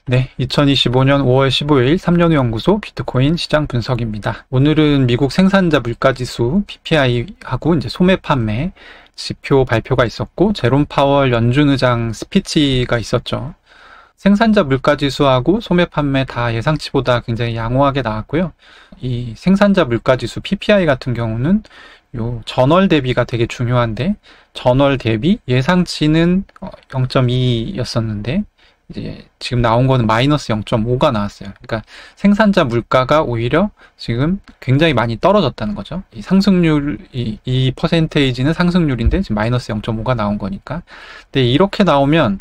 네, 2025년 5월 15일 3년후 연구소 비트코인 시장 분석입니다. 오늘은 미국 생산자 물가지수 PPI하고 이제 소매 판매 지표 발표가 있었고, 제롬 파월 연준 의장 스피치가 있었죠. 생산자 물가지수하고 소매 판매 다 예상치보다 굉장히 양호하게 나왔고요. 이 생산자 물가지수 PPI 같은 경우는 요 전월 대비가 되게 중요한데, 전월 대비 예상치는 0.2였었는데 이제 지금 나온 거는 마이너스 0.5가 나왔어요. 그러니까 생산자 물가가 오히려 지금 굉장히 많이 떨어졌다는 거죠. 이 상승률, 이 퍼센테이지는 상승률인데 지금 마이너스 0.5가 나온 거니까. 근데 이렇게 나오면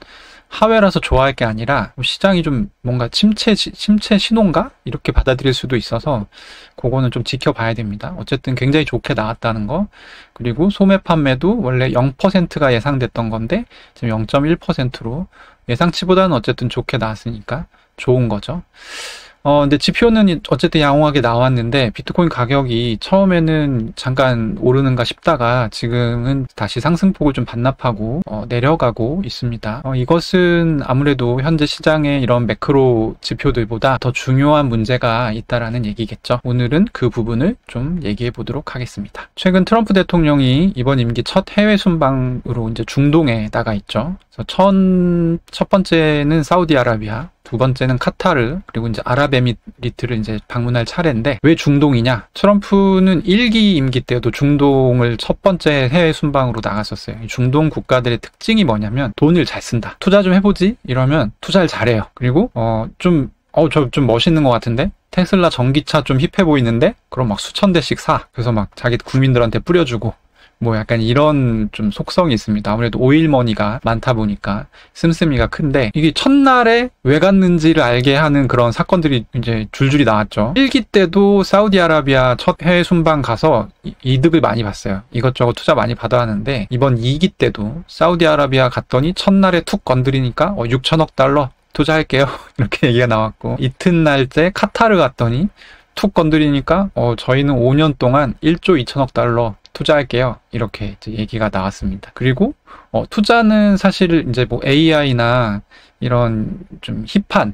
하회라서 좋아할 게 아니라 시장이 좀 뭔가 침체 신호인가? 이렇게 받아들일 수도 있어서 그거는 좀 지켜봐야 됩니다. 어쨌든 굉장히 좋게 나왔다는 거. 그리고 소매 판매도 원래 0%가 예상됐던 건데 지금 0.1%로 예상치보다는 어쨌든 좋게 나왔으니까 좋은 거죠. 근데 지표는 어쨌든 양호하게 나왔는데, 비트코인 가격이 처음에는 잠깐 오르는가 싶다가 지금은 다시 상승폭을 좀 반납하고 내려가고 있습니다. 이것은 아무래도 현재 시장의 이런 매크로 지표들보다 더 중요한 문제가 있다라는 얘기겠죠. 오늘은 그 부분을 좀 얘기해 보도록 하겠습니다. 최근 트럼프 대통령이 이번 임기 첫 해외 순방으로 이제 중동에 나가 있죠. 그래서 첫 번째는 사우디아라비아, 두 번째는 카타르, 그리고 이제 아랍에미리트를 이제 방문할 차례인데, 왜 중동이냐? 트럼프는 1기 임기 때도 중동을 첫 번째 해외 순방으로 나갔었어요. 중동 국가들의 특징이 뭐냐면 돈을 잘 쓴다. 투자 좀 해보지? 이러면 투자를 잘해요. 그리고 저 좀 멋있는 것 같은데? 테슬라 전기차 좀 힙해 보이는데? 그럼 막 수천 대씩 사. 그래서 막 자기 국민들한테 뿌려주고. 뭐 약간 이런 좀 속성이 있습니다. 아무래도 오일머니가 많다 보니까 씀씀이가 큰데, 이게 첫날에 왜 갔는지를 알게 하는 그런 사건들이 이제 줄줄이 나왔죠. 1기 때도 사우디아라비아 첫 해외 순방 가서 이득을 많이 봤어요. 이것저것 투자 많이 받아왔는데, 이번 2기 때도 사우디아라비아 갔더니 첫날에 툭 건드리니까 6천억 달러 투자할게요. 이렇게 얘기가 나왔고, 이튿날째 카타르 갔더니 툭 건드리니까 저희는 5년 동안 1조 2천억 달러 투자할게요. 이렇게 이제 얘기가 나왔습니다. 그리고 투자는 사실 이제 뭐 AI나 이런 좀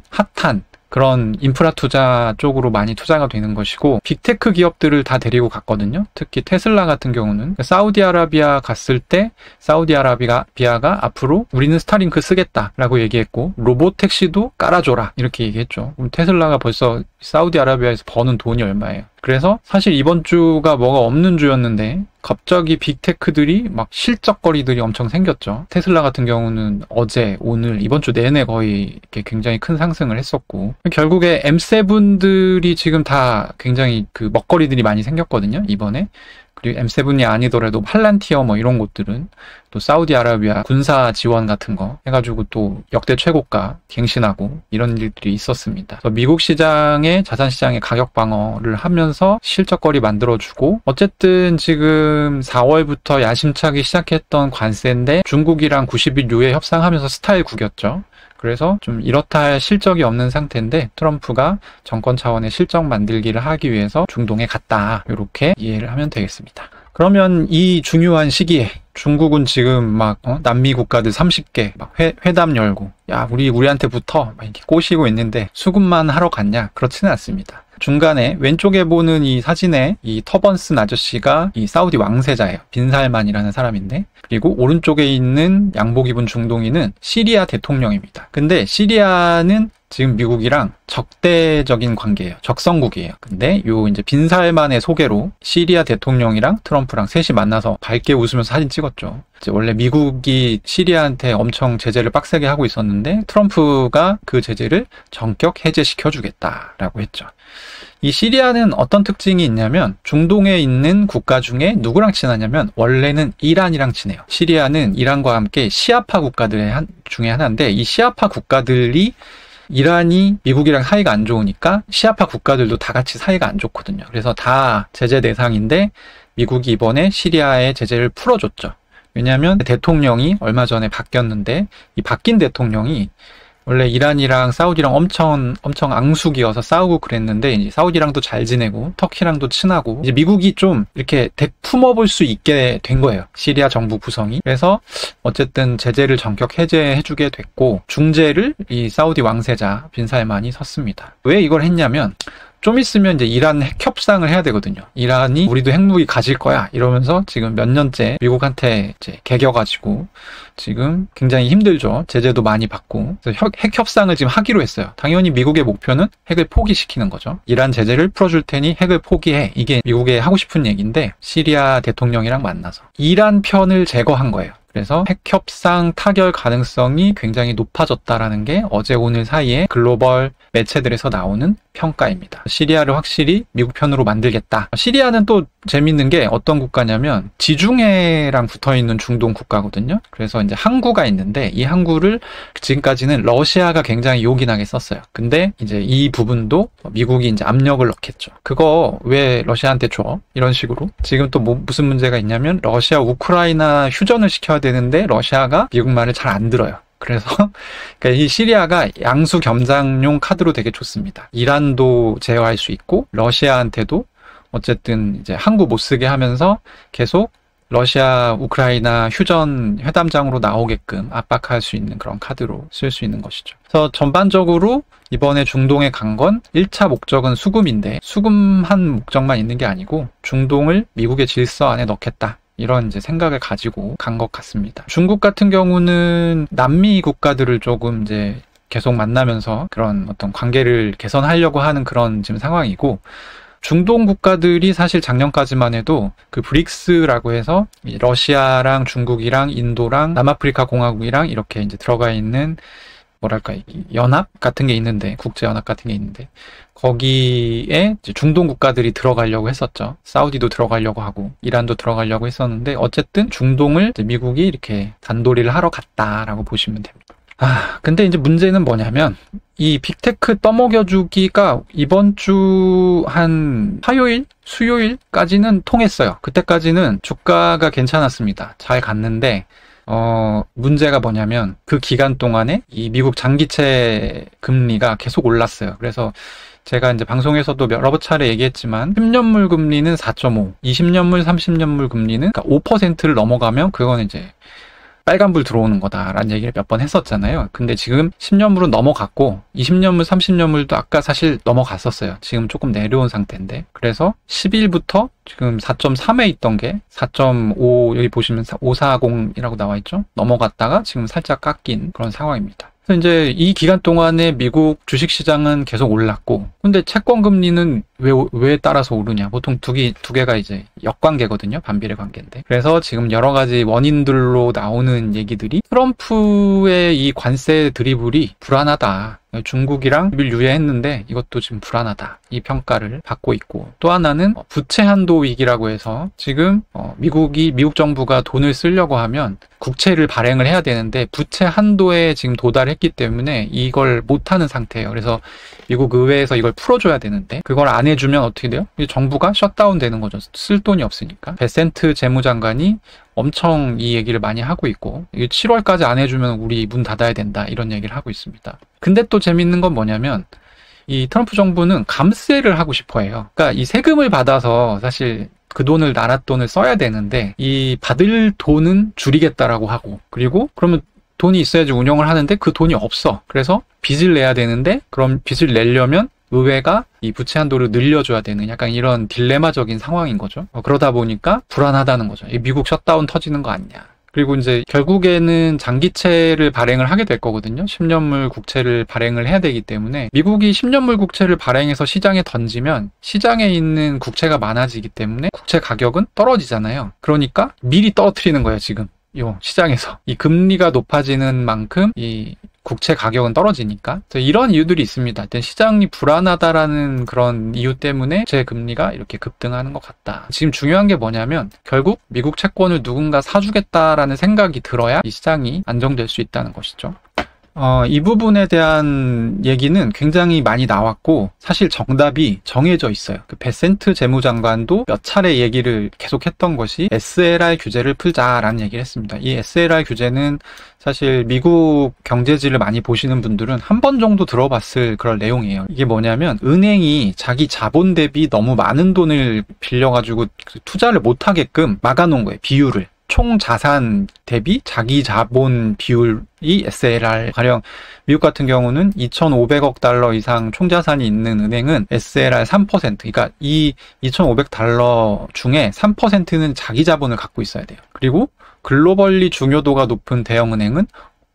핫한 그런 인프라 투자 쪽으로 많이 투자가 되는 것이고, 빅테크 기업들을 다 데리고 갔거든요. 특히 테슬라 같은 경우는 사우디아라비아 갔을 때 사우디아라비아가 앞으로 우리는 스타링크 쓰겠다라고 얘기했고, 로봇 택시도 깔아줘라 이렇게 얘기했죠. 그럼 테슬라가 벌써 사우디아라비아에서 버는 돈이 얼마예요? 그래서 사실 이번 주가 뭐가 없는 주였는데 갑자기 빅테크들이 막 실적거리들이 엄청 생겼죠. 테슬라 같은 경우는 어제, 오늘, 이번 주 내내 거의 이렇게 굉장히 큰 상승을 했었고, 결국에 M7들이 지금 다 굉장히 그 먹거리들이 많이 생겼거든요, 이번에. 그리고 M7이 아니더라도 팔란티어 뭐 이런 곳들은 또 사우디아라비아 군사 지원 같은 거 해가지고 또 역대 최고가 갱신하고 이런 일들이 있었습니다. 그래서 미국 시장의 자산 시장의 가격 방어를 하면서 실적거리 만들어주고, 어쨌든 지금 4월부터 야심차게 시작했던 관세인데 중국이랑 90일 유예 협상하면서 스타일 구겼죠. 그래서 좀 이렇다 할 실적이 없는 상태인데 트럼프가 정권 차원의 실적 만들기를 하기 위해서 중동에 갔다, 이렇게 이해를 하면 되겠습니다. 그러면 이 중요한 시기에 중국은 지금 막 남미 국가들 30개 막 회담 열고, 야 우리한테 붙어 막 이렇게 꼬시고 있는데 수급만 하러 갔냐? 그렇지는 않습니다. 중간에 왼쪽에 보는 이 사진에 이 터번슨 아저씨가 이 사우디 왕세자예요. 빈살만이라는 사람인데, 그리고 오른쪽에 있는 양복 입은 중동인은 시리아 대통령입니다. 근데 시리아는 지금 미국이랑 적대적인 관계예요. 적성국이에요. 근데 요 이제 빈살만의 소개로 시리아 대통령이랑 트럼프랑 셋이 만나서 밝게 웃으면서 사진 찍었죠. 이제 원래 미국이 시리아한테 엄청 제재를 빡세게 하고 있었는데 트럼프가 그 제재를 전격 해제시켜 주겠다라고 했죠. 이 시리아는 어떤 특징이 있냐면, 중동에 있는 국가 중에 누구랑 친하냐면 원래는 이란이랑 친해요. 시리아는 이란과 함께 시아파 국가들 중에 하나인데, 이 시아파 국가들이 이란이 미국이랑 사이가 안 좋으니까 시아파 국가들도 다 같이 사이가 안 좋거든요. 그래서 다 제재 대상인데 미국이 이번에 시리아의 제재를 풀어줬죠. 왜냐하면 대통령이 얼마 전에 바뀌었는데, 이 바뀐 대통령이 원래 이란이랑 사우디랑 엄청 앙숙이어서 싸우고 그랬는데 이제 사우디랑도 잘 지내고 터키랑도 친하고 이제 미국이 좀 이렇게 품어볼 수 있게 된 거예요. 시리아 정부 구성이. 그래서 어쨌든 제재를 전격 해제해주게 됐고 중재를 이 사우디 왕세자 빈 살만이 섰습니다. 왜 이걸 했냐면 좀 있으면 이제 이란 핵 협상을 해야 되거든요. 이란이 우리도 핵무기 가질 거야 이러면서 지금 몇 년째 미국한테 이제 개겨가지고 지금 굉장히 힘들죠. 제재도 많이 받고. 그래서 핵 협상을 지금 하기로 했어요. 당연히 미국의 목표는 핵을 포기시키는 거죠. 이란 제재를 풀어줄 테니 핵을 포기해. 이게 미국의 하고 싶은 얘기인데 시리아 대통령이랑 만나서 이란 편을 제거한 거예요. 그래서 핵 협상 타결 가능성이 굉장히 높아졌다라는 게 어제 오늘 사이에 글로벌 매체들에서 나오는 평가입니다. 시리아를 확실히 미국 편으로 만들겠다. 시리아는 또 재밌는 게 어떤 국가냐면 지중해랑 붙어있는 중동 국가거든요. 그래서 이제 항구가 있는데 이 항구를 지금까지는 러시아가 굉장히 요긴하게 썼어요. 근데 이제 이 부분도 미국이 이제 압력을 넣겠죠. 그거 왜 러시아한테 줘? 이런 식으로. 지금 또 무슨 문제가 있냐면 러시아 우크라이나 휴전을 시켜야 되는데 러시아가 미국 말을 잘 안 들어요. 그래서 그러니까 이 시리아가 양수 겸장용 카드로 되게 좋습니다. 이란도 제어할 수 있고 러시아한테도 어쨌든 이제 항구 못 쓰게 하면서 계속 러시아 우크라이나 휴전 회담장으로 나오게끔 압박할 수 있는 그런 카드로 쓸 수 있는 것이죠. 그래서 전반적으로 이번에 중동에 간 건 1차 목적은 수금인데 수금한 목적만 있는 게 아니고 중동을 미국의 질서 안에 넣겠다. 이런 이제 생각을 가지고 간 것 같습니다. 중국 같은 경우는 남미 국가들을 조금 이제 계속 만나면서 그런 어떤 관계를 개선하려고 하는 그런 지금 상황이고 중동 국가들이 사실 작년까지만 해도 그 브릭스라고 해서 러시아랑 중국이랑 인도랑 남아프리카 공화국이랑 이렇게 이제 들어가 있는 뭐랄까 연합 같은 게 있는데 국제연합 같은 게 있는데 거기에 이제 중동 국가들이 들어가려고 했었죠. 사우디도 들어가려고 하고 이란도 들어가려고 했었는데 어쨌든 중동을 이제 미국이 이렇게 단도리를 하러 갔다라고 보시면 됩니다. 근데 이제 문제는 뭐냐면 이 빅테크 떠먹여주기가 이번 주 한 화요일, 수요일까지는 통했어요. 그때까지는 주가가 괜찮았습니다. 잘 갔는데 문제가 뭐냐면 그 기간 동안에 이 미국 장기채 금리가 계속 올랐어요. 그래서 제가 이제 방송에서도 여러 차례 얘기했지만 10년물 금리는 4.5, 20년물, 30년물 금리는 그러니까 5%를 넘어가면 그건 이제 빨간불 들어오는 거다라는 얘기를 몇 번 했었잖아요. 근데 지금 10년물은 넘어갔고 20년물, 30년물도 아까 사실 넘어갔었어요. 지금 조금 내려온 상태인데 그래서 10일부터 지금 4.3에 있던 게 4.5 여기 보시면 540이라고 나와 있죠. 넘어갔다가 지금 살짝 깎인 그런 상황입니다. 그래서 이제 이 기간 동안에 미국 주식시장은 계속 올랐고 근데 채권 금리는 왜 따라서 오르냐. 보통 두 개가 이제 역관계거든요. 반비례 관계인데. 그래서 지금 여러 가지 원인들로 나오는 얘기들이 트럼프의 이 관세 드리블이 불안하다. 중국이랑 비밀 유예했는데 이것도 지금 불안하다. 이 평가를 받고 있고 또 하나는 부채 한도 위기라고 해서 지금 미국 정부가 돈을 쓰려고 하면 국채를 발행을 해야 되는데 부채 한도에 지금 도달했기 때문에 이걸 못하는 상태예요. 그래서 미국 의회에서 이걸 풀어줘야 되는데 그걸 안 해주면 어떻게 돼요? 정부가 셧다운 되는 거죠. 쓸 돈이 없으니까. 베센트 재무장관이 엄청 이 얘기를 많이 하고 있고 7월까지 안 해주면 우리 문 닫아야 된다 이런 얘기를 하고 있습니다. 근데 또 재밌는 건 뭐냐면 이 트럼프 정부는 감세를 하고 싶어 해요. 그러니까 이 세금을 받아서 사실 그 돈을 나라 돈을 써야 되는데 이 받을 돈은 줄이겠다라고 하고 그리고 그러면 돈이 있어야지 운영을 하는데 그 돈이 없어. 그래서 빚을 내야 되는데 그럼 빚을 내려면 의회가 이 부채 한도를 늘려줘야 되는 약간 이런 딜레마적인 상황인 거죠. 그러다 보니까 불안하다는 거죠. 이 미국 셧다운 터지는 거 아니냐. 그리고 이제 결국에는 장기채를 발행을 하게 될 거거든요. 10년물 국채를 발행을 해야 되기 때문에 미국이 10년물 국채를 발행해서 시장에 던지면 시장에 있는 국채가 많아지기 때문에 국채 가격은 떨어지잖아요. 그러니까 미리 떨어뜨리는 거예요, 지금. 요 시장에서. 이 금리가 높아지는 만큼 이 국채 가격은 떨어지니까. 이런 이유들이 있습니다. 일단 시장이 불안하다라는 그런 이유 때문에 국채 금리가 이렇게 급등하는 것 같다. 지금 중요한 게 뭐냐면 결국 미국 채권을 누군가 사주겠다라는 생각이 들어야 이 시장이 안정될 수 있다는 것이죠. 이 부분에 대한 얘기는 굉장히 많이 나왔고 사실 정답이 정해져 있어요. 그 베센트 재무장관도 몇 차례 얘기를 계속했던 것이 SLR 규제를 풀자라는 얘기를 했습니다. 이 SLR 규제는 사실 미국 경제지를 많이 보시는 분들은 한 번 정도 들어봤을 그런 내용이에요. 이게 뭐냐면 은행이 자기 자본 대비 너무 많은 돈을 빌려가지고 투자를 못하게끔 막아놓은 거예요. 비율을. 총 자산 대비 자기 자본 비율이 SLR. 가령 미국 같은 경우는 2,500억 달러 이상 총 자산이 있는 은행은 SLR 3%. 그러니까 이 2,500 달러 중에 3%는 자기 자본을 갖고 있어야 돼요. 그리고 글로벌리 중요도가 높은 대형은행은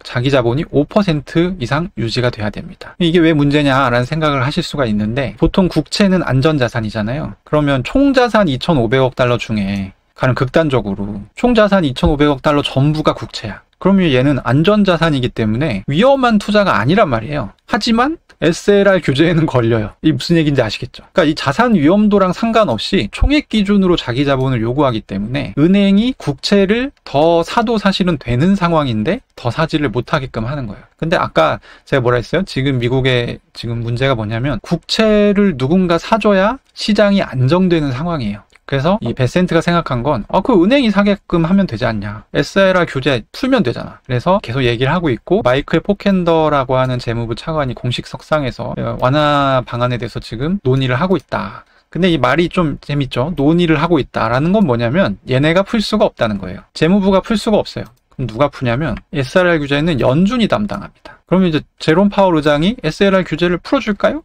자기 자본이 5% 이상 유지가 돼야 됩니다. 이게 왜 문제냐라는 생각을 하실 수가 있는데 보통 국채는 안전자산이잖아요. 그러면 총 자산 2,500억 달러 중에 가령 극단적으로 총 자산 2,500억 달러 전부가 국채야. 그러면 얘는 안전자산이기 때문에 위험한 투자가 아니란 말이에요. 하지만 SLR 규제에는 걸려요. 이게 무슨 얘기인지 아시겠죠? 그러니까 이 자산 위험도랑 상관없이 총액 기준으로 자기 자본을 요구하기 때문에 은행이 국채를 더 사도 사실은 되는 상황인데 더 사지를 못하게끔 하는 거예요. 근데 아까 제가 뭐라 했어요? 지금 미국의 지금 문제가 뭐냐면 국채를 누군가 사줘야 시장이 안정되는 상황이에요. 그래서 이 베센트가 생각한 건 그 은행이 사게끔 하면 되지 않냐. SLR 규제 풀면 되잖아. 그래서 계속 얘기를 하고 있고 마이클 포켄더라고 하는 재무부 차관이 공식 석상에서 완화 방안에 대해서 지금 논의를 하고 있다. 근데 이 말이 좀 재밌죠. 논의를 하고 있다라는 건 뭐냐면 얘네가 풀 수가 없다는 거예요. 재무부가 풀 수가 없어요. 그럼 누가 푸냐면 SLR 규제는 연준이 담당합니다. 그러면 이제 제롬 파월 의장이 SLR 규제를 풀어줄까요?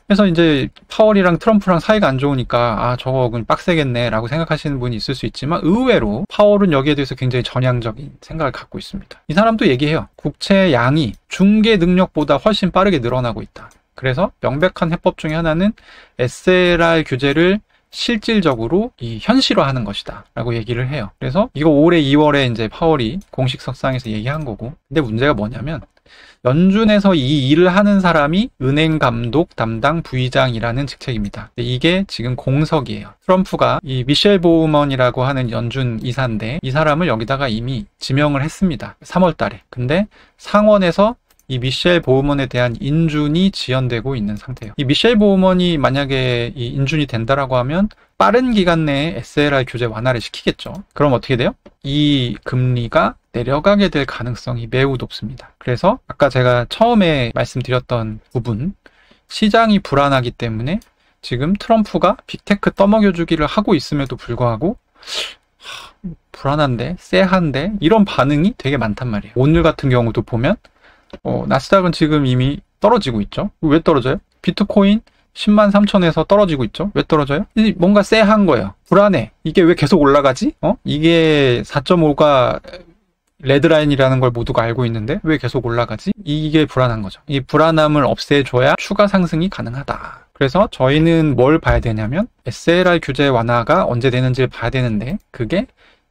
그래서 이제 파월이랑 트럼프랑 사이가 안 좋으니까 저거 그냥 빡세겠네 라고 생각하시는 분이 있을 수 있지만 의외로 파월은 여기에 대해서 굉장히 전향적인 생각을 갖고 있습니다. 이 사람도 얘기해요. 국채 양이 중개 능력보다 훨씬 빠르게 늘어나고 있다. 그래서 명백한 해법 중에 하나는 SLR 규제를 실질적으로 현실화하는 것이다 라고 얘기를 해요. 그래서 이거 올해 2월에 이제 파월이 공식 석상에서 얘기한 거고, 근데 문제가 뭐냐면 연준에서 이 일을 하는 사람이 은행 감독 담당 부의장이라는 직책입니다. 이게 지금 공석이에요. 트럼프가 이 미셸 보우먼이라고 하는 연준 이사인데 이 사람을 여기다가 이미 지명을 했습니다. 3월 달에. 근데 상원에서 이 미셸 보우먼에 대한 인준이 지연되고 있는 상태예요. 이 미셸 보우먼이 만약에 이 인준이 된다라고 하면 빠른 기간 내에 SLR 규제 완화를 시키겠죠. 그럼 어떻게 돼요? 이 금리가 내려가게 될 가능성이 매우 높습니다. 그래서 아까 제가 처음에 말씀드렸던 부분, 시장이 불안하기 때문에 지금 트럼프가 빅테크 떠먹여주기를 하고 있음에도 불구하고 불안한데, 쎄한데 이런 반응이 되게 많단 말이에요. 오늘 같은 경우도 보면 나스닥은 지금 이미 떨어지고 있죠. 왜 떨어져요? 비트코인 10만 3천에서 떨어지고 있죠. 왜 떨어져요? 뭔가 쎄한 거예요. 불안해. 이게 왜 계속 올라가지? 이게 4.5가 레드라인이라는 걸 모두가 알고 있는데 왜 계속 올라가지? 이게 불안한 거죠. 이 불안함을 없애줘야 추가 상승이 가능하다. 그래서 저희는 뭘 봐야 되냐면 SLR 규제 완화가 언제 되는지를 봐야 되는데 그게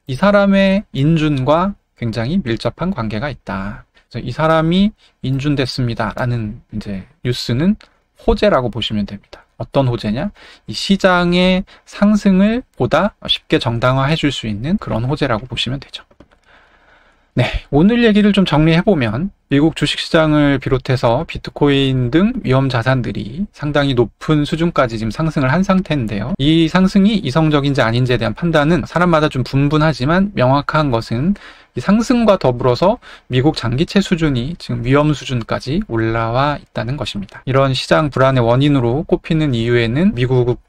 이 사람의 인준과 굉장히 밀접한 관계가 있다. 그래서 이 사람이 인준됐습니다 라는 이제 뉴스는 호재라고 보시면 됩니다. 어떤 호재냐? 이 시장의 상승을 보다 쉽게 정당화해 줄 수 있는 그런 호재라고 보시면 되죠. 네, 오늘 얘기를 좀 정리해보면 미국 주식시장을 비롯해서 비트코인 등 위험 자산들이 상당히 높은 수준까지 지금 상승을 한 상태인데요. 이 상승이 이성적인지 아닌지에 대한 판단은 사람마다 좀 분분하지만 명확한 것은 이 상승과 더불어서 미국 장기채 수준이 지금 위험 수준까지 올라와 있다는 것입니다. 이런 시장 불안의 원인으로 꼽히는 이유에는 미국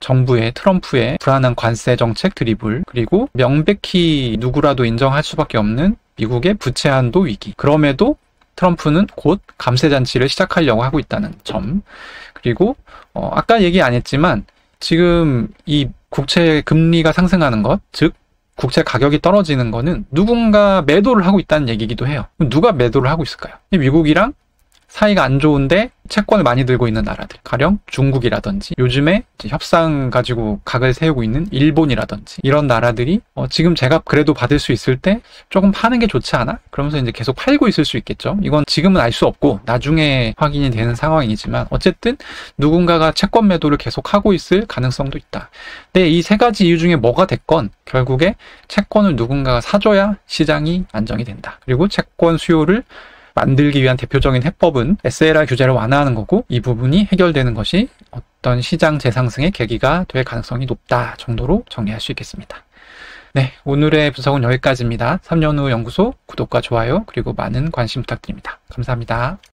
정부의 트럼프의 불안한 관세 정책 드리블, 그리고 명백히 누구라도 인정할 수밖에 없는 미국의 부채 한도 위기. 그럼에도 트럼프는 곧 감세 잔치를 시작하려고 하고 있다는 점. 그리고 아까 얘기 안 했지만 지금 이 국채 금리가 상승하는 것, 즉 국채 가격이 떨어지는 거는 누군가 매도를 하고 있다는 얘기이기도 해요. 누가 매도를 하고 있을까요? 미국이랑 사이가 안 좋은데 채권을 많이 들고 있는 나라들, 가령 중국이라든지 요즘에 이제 협상 가지고 각을 세우고 있는 일본이라든지 이런 나라들이 지금 제가 그래도 받을 수 있을 때 조금 파는 게 좋지 않아? 그러면서 이제 계속 팔고 있을 수 있겠죠. 이건 지금은 알 수 없고 나중에 확인이 되는 상황이지만 어쨌든 누군가가 채권 매도를 계속 하고 있을 가능성도 있다. 근데 이 세 가지 이유 중에 뭐가 됐건 결국에 채권을 누군가가 사줘야 시장이 안정이 된다. 그리고 채권 수요를 만들기 위한 대표적인 해법은 SLR 규제를 완화하는 거고, 이 부분이 해결되는 것이 어떤 시장 재상승의 계기가 될 가능성이 높다 정도로 정리할 수 있겠습니다. 네, 오늘의 분석은 여기까지입니다. 3년 후 연구소 구독과 좋아요 그리고 많은 관심 부탁드립니다. 감사합니다.